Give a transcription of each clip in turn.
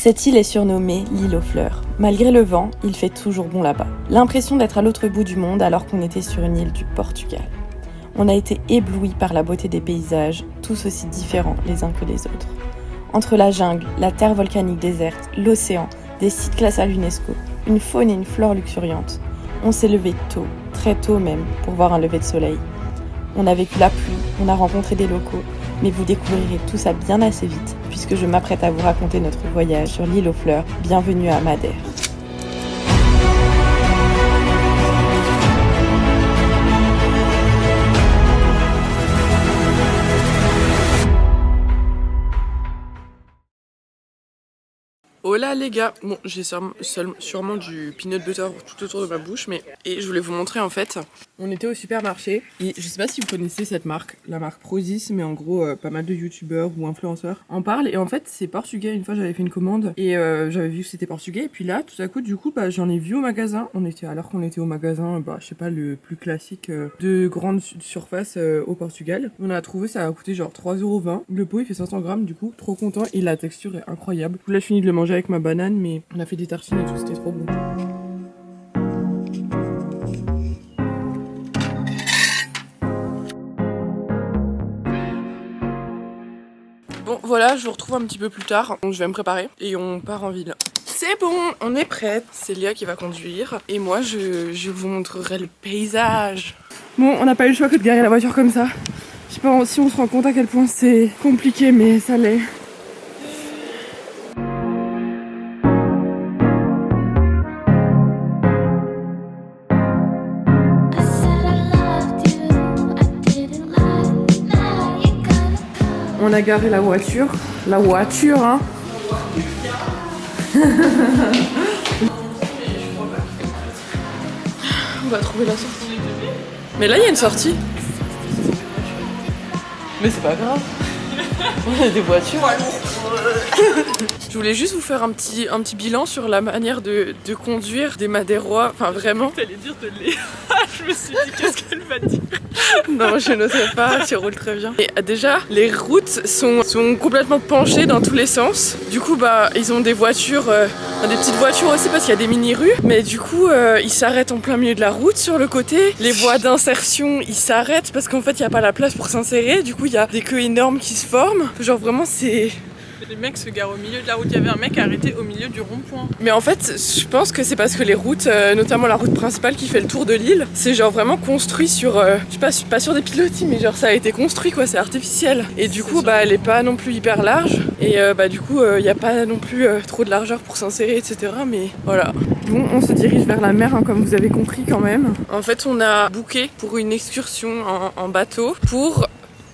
Cette île est surnommée l'île aux fleurs. Malgré le vent, il fait toujours bon là-bas. L'impression d'être à l'autre bout du monde alors qu'on était sur une île du Portugal. On a été éblouis par la beauté des paysages, tous aussi différents les uns que les autres. Entre la jungle, la terre volcanique déserte, l'océan, des sites classés à l'UNESCO, une faune et une flore luxuriantes, on s'est levé tôt, très tôt même, pour voir un lever de soleil. On a vécu la pluie, on a rencontré des locaux, mais vous découvrirez tout ça bien assez vite, puisque je m'apprête à vous raconter notre voyage sur l'île aux fleurs. Bienvenue à Madère. Hola les gars, bon j'ai sûrement du peanut butter tout autour de ma bouche et je voulais vous montrer en fait. On était au supermarché et je sais pas si vous connaissez cette marque, la marque Prozis, mais en gros pas mal de youtubeurs ou influenceurs en parlent et en fait c'est portugais. Une fois j'avais fait une commande et j'avais vu que c'était portugais et puis là tout à coup j'en ai vu au magasin. Alors qu'on était au magasin, je sais pas, le plus classique de grande surface au Portugal. On a trouvé, ça a coûté genre 3,20€. Le pot il fait 500 grammes, du coup trop content et la texture est incroyable. Là je finis de le manger avec ma banane, mais on a fait des tartines et tout, c'était trop bon. Bon voilà, je vous retrouve un petit peu plus tard, donc je vais me préparer et on part en ville. C'est bon, on est prête. C'est Léa qui va conduire et moi je vous montrerai le paysage. Bon, on n'a pas eu le choix que de garer la voiture comme ça. Je sais pas si on se rend compte à quel point c'est compliqué, mais ça l'est. On a garé la voiture hein. On va trouver la sortie. Mais là il y a une sortie. Mais c'est pas grave. On a des voitures. Je voulais juste vous faire un petit bilan sur la manière de conduire des Madérois. Enfin vraiment. T'allais dire de Léa. Je me suis dit qu'est-ce qu'elle va dire. Non, je n'osais pas, tu roules très bien. Et déjà, les routes sont complètement penchées dans tous les sens. Du coup, ils ont des voitures, des petites voitures aussi parce qu'il y a des mini-rues. Mais du coup, ils s'arrêtent en plein milieu de la route sur le côté. Les voies d'insertion, ils s'arrêtent parce qu'en fait, il n'y a pas la place pour s'insérer. Du coup, il y a des queues énormes qui se forment. Genre vraiment, c'est... Les mecs se garent au milieu de la route. Il y avait un mec arrêté au milieu du rond-point. Mais en fait, je pense que c'est parce que les routes, notamment la route principale qui fait le tour de l'île, c'est genre vraiment construit sur, je sais pas sur des pilotis, mais genre ça a été construit quoi, c'est artificiel. Et du coup, elle est pas non plus hyper large. Et du coup, il y a pas non plus trop de largeur pour s'insérer, etc. Mais voilà. Bon, on se dirige vers la mer, hein, comme vous avez compris quand même. En fait, on a booké pour une excursion en bateau pour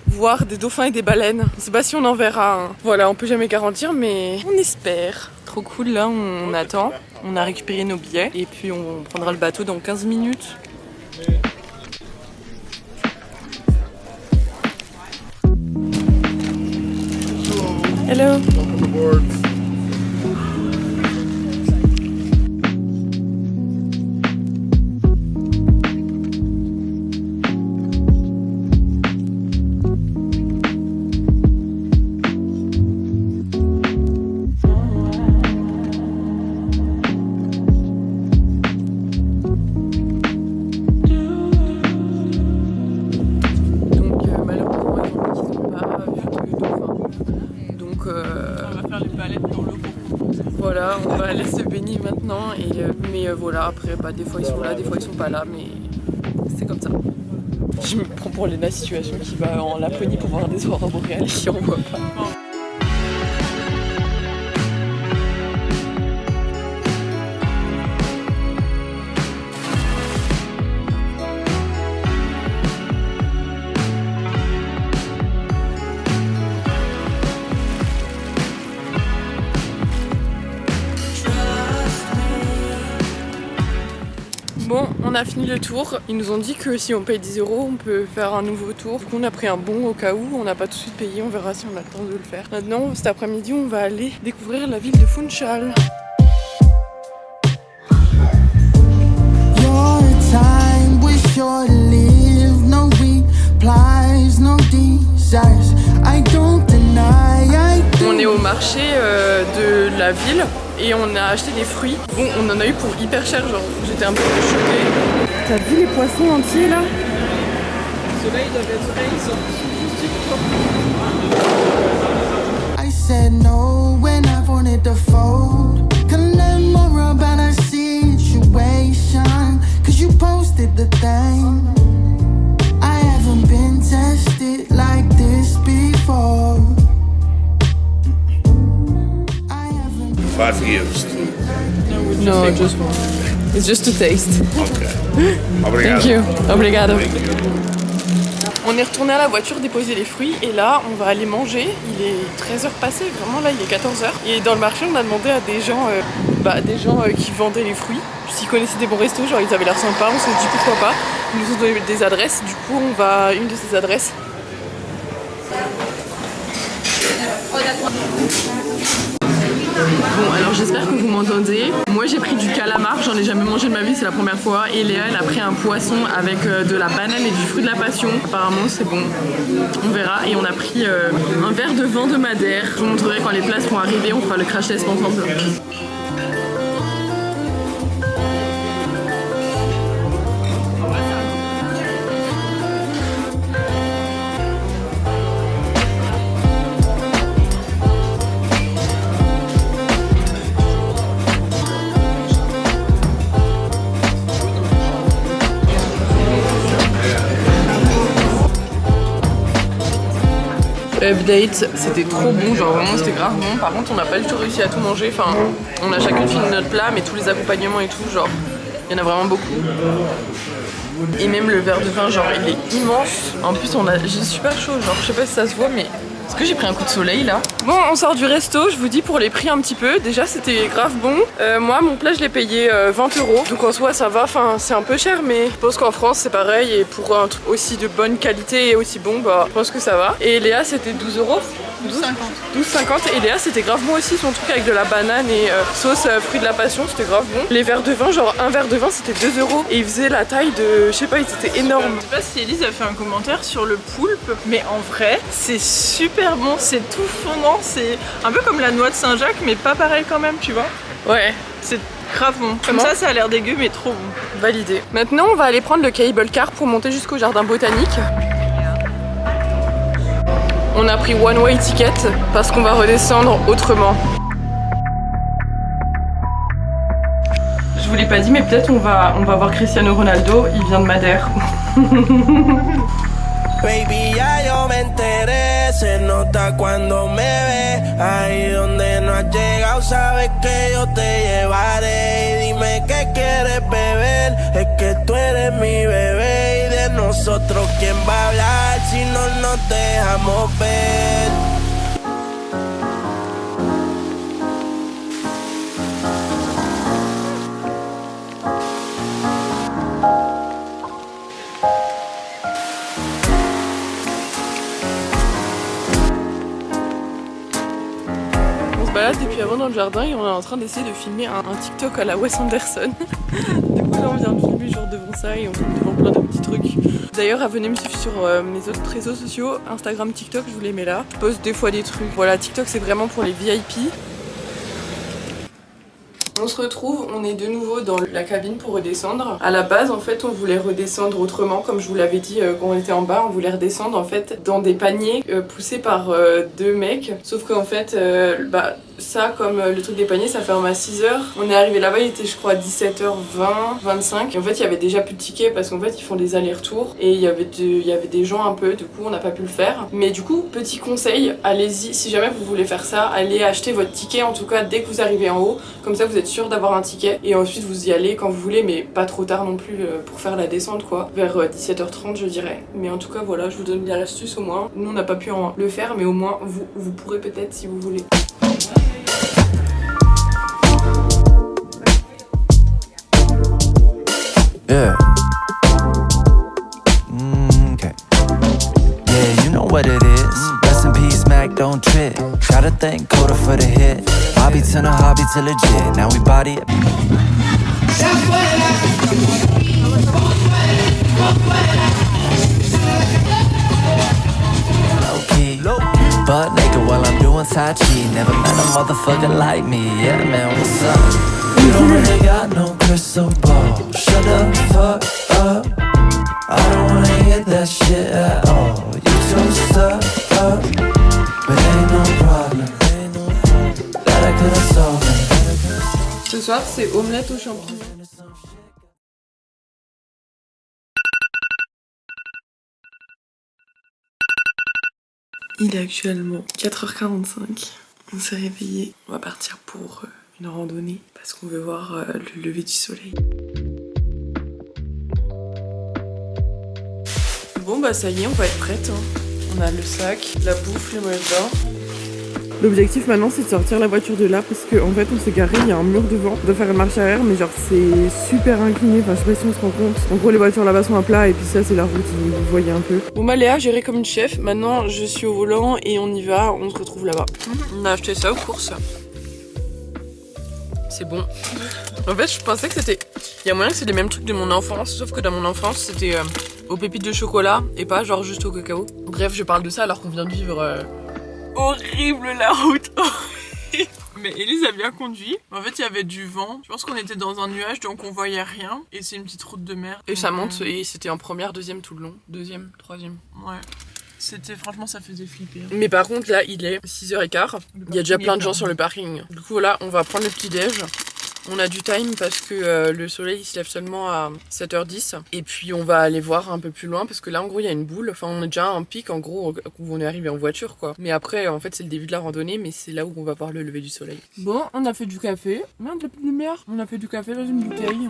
voir des dauphins et des baleines. Je sais pas si on en verra. Hein. Voilà, on peut jamais garantir, mais on espère. Trop cool, là, on attend. On a récupéré nos billets et puis on prendra le bateau dans 15 minutes. Hello. Voilà, on va aller se baigner maintenant, mais voilà, après des fois ils sont là, des fois ils sont pas là, mais c'est comme ça. Je me prends pour Léna Situation qui va en Laponie pour voir des aurores boréales qui en voit pas. Bon, on a fini le tour. Ils nous ont dit que si on paye 10€, on peut faire un nouveau tour. Du coup, on a pris un bon au cas où. On n'a pas tout de suite payé. On verra si on a le temps de le faire. Maintenant, cet après-midi, on va aller découvrir la ville de Funchal. I don't deny, I On est au marché de la ville et on a acheté des fruits. Bon, on en a eu pour hyper cher, genre j'étais un peu choquée. T'as vu les poissons entiers là? Ceux-là, ils doivent être frais, ils sont I said no when I wanted to fold. Can learn more about our situation. Cause you posted the thing. I haven't been tested like this before. 5 years too. No, just one. It's just to taste. Okay. Obrigado. Thank you. Obrigado. Thank you. On est retourné à la voiture déposer les fruits et là on va aller manger. Il est 13h passé, vraiment là il est 14h. Et dans le marché on a demandé à des gens, qui vendaient les fruits s'ils connaissaient des bons restos, genre ils avaient l'air sympas, on s'est dit pourquoi pas. Ils nous ont donné des adresses, du coup on va à une de ces adresses. Bon alors j'espère que vous m'entendez. Moi j'ai pris du calamar, j'en ai jamais mangé de ma vie, c'est la première fois. Et Léa elle a pris un poisson avec de la banane et du fruit de la passion. Apparemment c'est bon, on verra. Et on a pris un verre de vin de Madère. Je vous montrerai quand les places vont arriver, on fera le crash test ensemble. Update, c'était trop bon, genre vraiment c'était grave bon. Par contre on n'a pas du tout réussi à tout manger, enfin on a chacune fini notre plat mais tous les accompagnements et tout, genre il y en a vraiment beaucoup. Et même le verre de vin, genre il est immense. En plus j'ai super chaud, genre je sais pas si ça se voit mais est-ce que j'ai pris un coup de soleil là? Bon on sort du resto, je vous dis pour les prix un petit peu. Déjà c'était grave bon. Moi mon plat je l'ai payé 20 €. Donc en soi ça va, enfin c'est un peu cher mais je pense qu'en France c'est pareil. Et pour un truc aussi de bonne qualité et aussi bon, bah je pense que ça va. Et Léa c'était 12 €. 12,50 et Léa c'était grave bon aussi, son truc avec de la banane et sauce fruit de la passion, c'était grave bon. Les verres de vin, genre un verre de vin c'était 2 € et ils faisaient la taille de, je sais pas, ils étaient énormes. Je sais pas si Elise a fait un commentaire sur le poulpe, mais en vrai c'est super bon, c'est tout fondant, c'est un peu comme la noix de Saint-Jacques mais pas pareil quand même, tu vois. Ouais, C'est grave bon. Comme ça a l'air dégueu mais trop bon. validé. Maintenant on va aller prendre le cable car pour monter jusqu'au jardin botanique. On a pris one way ticket parce qu'on va redescendre autrement. Je vous l'ai pas dit mais peut-être on va voir Cristiano Ronaldo, il vient de Madère. Baby, ya yo me enteré, se nota cuando me ves. Ahí donde no has llegado, sabes que yo te llevaré. Y dime qué quieres beber, es que tú eres mi bebé. Y de nosotros, ¿quién va a hablar si no nos dejamos ver? Balade depuis avant dans le jardin et on est en train d'essayer de filmer un TikTok à la Wes Anderson. Du coup là on vient de filmer genre devant ça et on filme devant plein de petits trucs. D'ailleurs venez me suivre sur mes autres réseaux sociaux, Instagram, TikTok, je vous les mets là. Je poste des fois des trucs. Voilà, TikTok c'est vraiment pour les VIP. On se retrouve, on est de nouveau dans la cabine pour redescendre. À la base en fait on voulait redescendre autrement, comme je vous l'avais dit quand on était en bas, on voulait redescendre en fait dans des paniers poussés par deux mecs. Sauf qu'en fait ça comme le truc des paniers ça ferme à 6h. On est arrivé là-bas, il était je crois 17h20, 25. Et en fait il y avait déjà plus de tickets parce qu'en fait ils font des allers-retours et il y avait des gens un peu, du coup on n'a pas pu le faire. Mais du coup petit conseil, allez-y, si jamais vous voulez faire ça, allez acheter votre ticket en tout cas dès que vous arrivez en haut. Comme ça vous êtes sûr d'avoir un ticket et ensuite vous y allez quand vous voulez mais pas trop tard non plus pour faire la descente quoi. Vers 17h30 je dirais. Mais en tout cas voilà, je vous donne bien l'astuce au moins. Nous on n'a pas pu le faire mais au moins vous pourrez peut-être si vous voulez. Yeah. Okay. Yeah, you know what it is. Rest in peace, Mac, don't trip. Gotta thank Coda for the hit. Hobby to no hobby to legit. Now we body it. Low key, butt naked while I'm doing Tai Chi. Never met a motherfucker like me. Yeah, man, what's up? You don't really got no crystal ball. Shut the fuck up. I don't wanna hear that shit at all. You too stuck up, but ain't no problem that I could've solved. Ce soir, c'est omelette aux champignons. Il est actuellement 4h45. On s'est réveillé. On va partir pour une randonnée parce qu'on veut voir le lever du soleil. Bon bah ça y est, on va être prête. On a le sac, la bouffe, les moyens de bain. L'objectif maintenant c'est de sortir la voiture de là parce qu'en fait on s'est garé, il y a un mur devant, on doit faire une marche arrière mais genre c'est super incliné, enfin je sais pas si on se rend compte. En gros les voitures là-bas sont à plat et puis ça c'est la route, vous voyez un peu. Bon bah Léa gérée comme une chef, maintenant je suis au volant et on y va, on se retrouve là-bas. On a acheté ça aux courses. C'est bon. En fait je pensais que c'était... Il y a moyen que c'est les mêmes trucs de mon enfance, sauf que dans mon enfance c'était aux pépites de chocolat et pas genre juste au cacao. Bref je parle de ça alors qu'on vient de vivre... Horrible la route. Mais Elise a bien conduit. En fait il y avait du vent. Je pense qu'on était dans un nuage donc on voyait rien. Et c'est une petite route de merde. Et ça monte et c'était en première, deuxième tout le long. Deuxième, troisième. Ouais. C'était franchement ça faisait flipper. Mais par contre là il est 6h15. Il y a déjà plein de gens sur le parking. Du coup là on va prendre le petit déj. On a du time parce que le soleil il se lève seulement à 7h10 et puis on va aller voir un peu plus loin parce que là en gros il y a une boule, enfin on a déjà un pic en gros où on est arrivé en voiture quoi. Mais après en fait c'est le début de la randonnée mais c'est là où on va voir le lever du soleil. Bon on a fait du café, merde la petite lumière, on a fait du café dans une bouteille.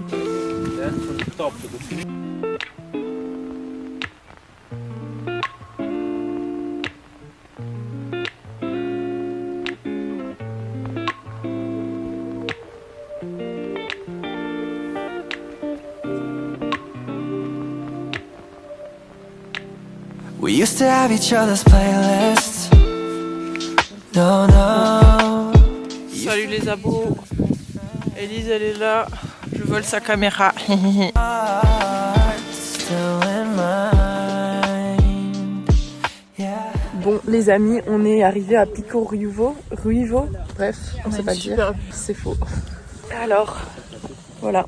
We used to have each other's playlists. No, no. Salut les abos. Elise elle est là. Je vole sa caméra. Bon les amis, on est arrivé à Pico Ruivo, bref, on sait pas le dire, c'est faux. Alors, voilà.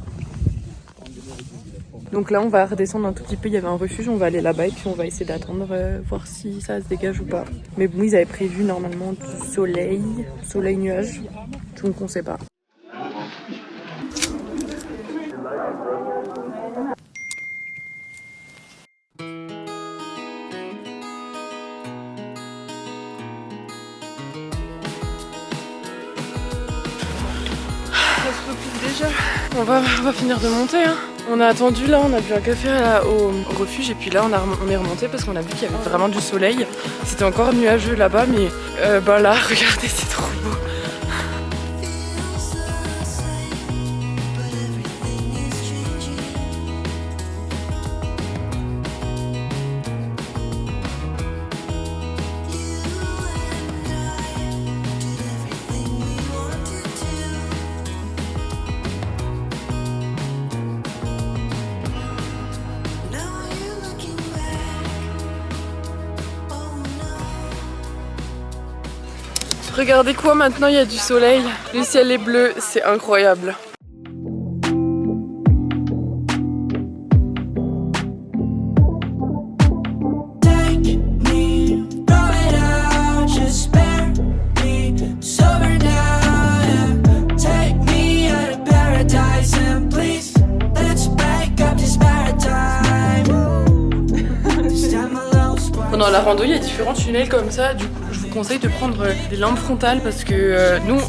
Donc là on va redescendre un tout petit peu, il y avait un refuge, on va aller là-bas et puis on va essayer d'attendre, voir si ça se dégage ou pas. Mais bon ils avaient prévu normalement du soleil nuage, donc on sait pas. Déjà, on va finir de monter hein. On a attendu là, on a bu un café au refuge et puis là on est remonté parce qu'on a vu qu'il y avait vraiment du soleil. C'était encore nuageux là-bas mais bah là regardez c'est trop beau. Regardez quoi, maintenant il y a du soleil, le ciel est bleu, c'est incroyable. Pendant la rando, il y a différents tunnels comme ça, du coup je vous conseille de prendre des lampes frontales parce que nous,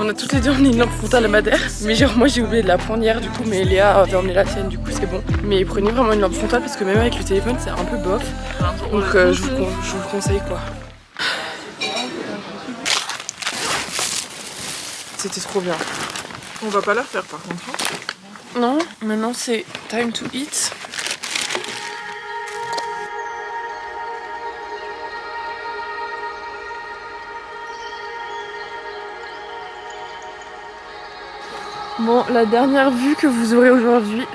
on a toutes les deux emmené une lampe frontale à Madère, mais genre moi j'ai oublié de la prendre hier du coup, mais Léa avait emmené la sienne, du coup c'est bon. Mais prenez vraiment une lampe frontale parce que même avec le téléphone c'est un peu bof, donc je vous le conseille quoi. C'était trop bien. On va pas la refaire par contre. Hein. Non, maintenant c'est time to eat. Bon, la dernière vue que vous aurez aujourd'hui.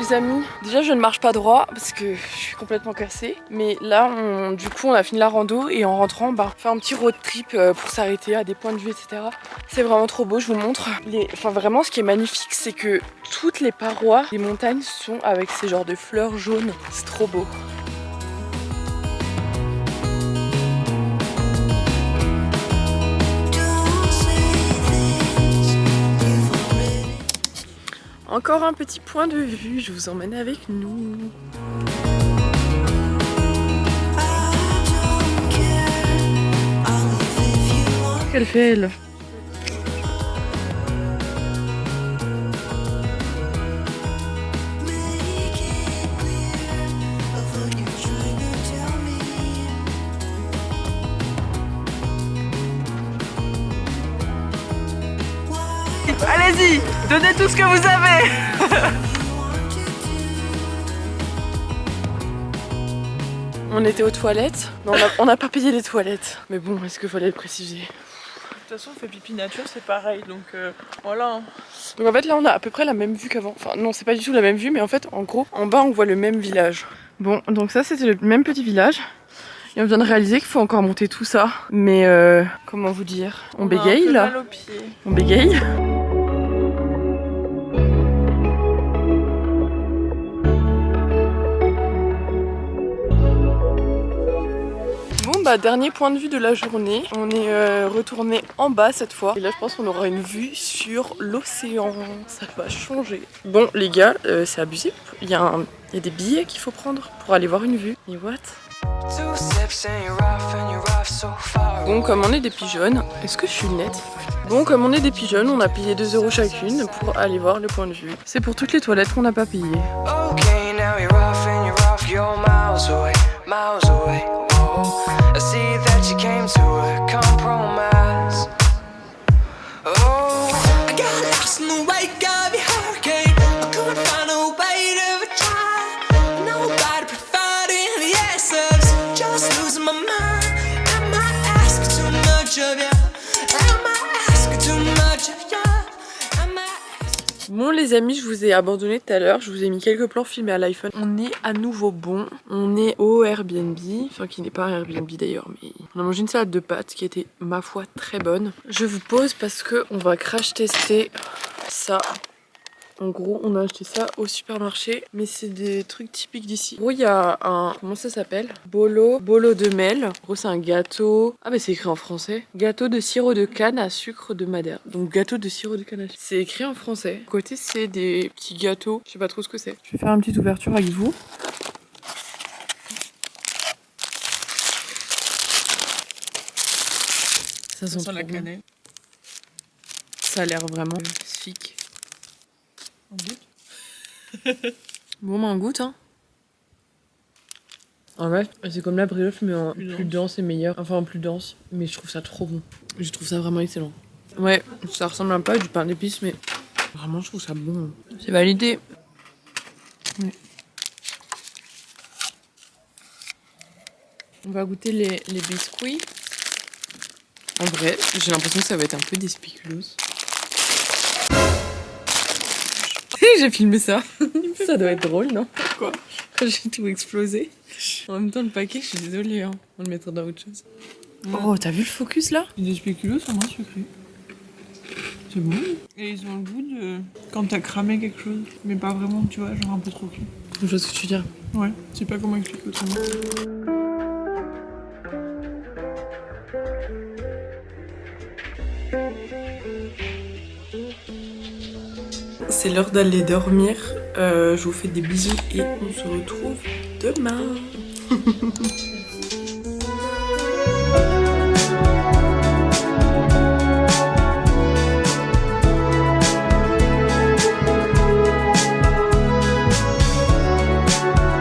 les amis. Déjà je ne marche pas droit parce que je suis complètement cassée. Mais là du coup on a fini la rando et en rentrant on fait un petit road trip pour s'arrêter à des points de vue etc. C'est vraiment trop beau, je vous montre. Enfin vraiment ce qui est magnifique c'est que toutes les parois des montagnes sont avec ces genres de fleurs jaunes. C'est trop beau. Encore un petit point de vue, je vous emmène avec nous. Qu'elle fait elle? Allez-y, donnez tout ce que vous avez. On était aux toilettes, mais on n'a pas payé les toilettes. Mais bon, est-ce qu'il fallait le préciser? De toute façon, on fait pipi nature, c'est pareil, donc voilà. Donc en fait là on a à peu près la même vue qu'avant. Enfin non, c'est pas du tout la même vue, mais en fait en gros, en bas on voit le même village. Bon, donc ça c'était le même petit village. Et on vient de réaliser qu'il faut encore monter tout ça. Mais comment vous dire? On bégaye là. Mal aux pieds. On bégaye. Bon bah dernier point de vue de la journée. On est retourné en bas cette fois. Et là je pense qu'on aura une vue sur l'océan. Ça va changer. Bon les gars, c'est abusé. Il y a des billets qu'il faut prendre pour aller voir une vue. Et what? Bon, comme on est des pigeonnes, est-ce que je suis nette? Bon, comme on est des pigeonnes, on a payé 2 € chacune pour aller voir le point de vue. C'est pour toutes les toilettes qu'on n'a pas payé. Bon les amis, je vous ai abandonné tout à l'heure, je vous ai mis quelques plans filmés à l'iPhone. On est à nouveau bon, on est au Airbnb, enfin qui n'est pas un Airbnb d'ailleurs, mais on a mangé une salade de pâtes qui était ma foi très bonne. Je vous pose parce que on va crash tester ça. En gros, on a acheté ça au supermarché, mais c'est des trucs typiques d'ici. En gros, il y a un... Comment ça s'appelle? Bolo de Mel. En gros, c'est un gâteau... Ah, mais c'est écrit en français. Gâteau de sirop de canne à sucre de Madère. Donc, gâteau de sirop de canne à sucre. C'est écrit en français. À côté, c'est des petits gâteaux. Je sais pas trop ce que c'est. Je vais faire une petite ouverture avec vous. Ça sent la cannelle. Ça a l'air vraiment spécifique. Bon bah on goûte hein. En vrai c'est comme la brioche mais en plus dense et meilleur. Enfin en plus dense, mais je trouve ça trop bon. Je trouve ça vraiment excellent. Ouais, ça ressemble un peu à du pain d'épices mais vraiment je trouve ça bon. C'est validé. Ouais. On va goûter les biscuits. En vrai j'ai l'impression que ça va être un peu des spéculoos. J'ai filmé ça. Ça doit être drôle, non? Quoi? Quand j'ai tout explosé. En même temps, le paquet, je suis désolée, hein. On le mettra dans autre chose. Oh, t'as vu le focus là? Les spéculoos sont moins sucrés. C'est bon. Et ils ont le goût de quand t'as cramé quelque chose, mais pas vraiment, tu vois, genre un peu trop cuit. Je vois ce que tu veux dire. Ouais, je sais pas comment expliquer autrement. C'est l'heure d'aller dormir. Je vous fais des bisous et on se retrouve demain.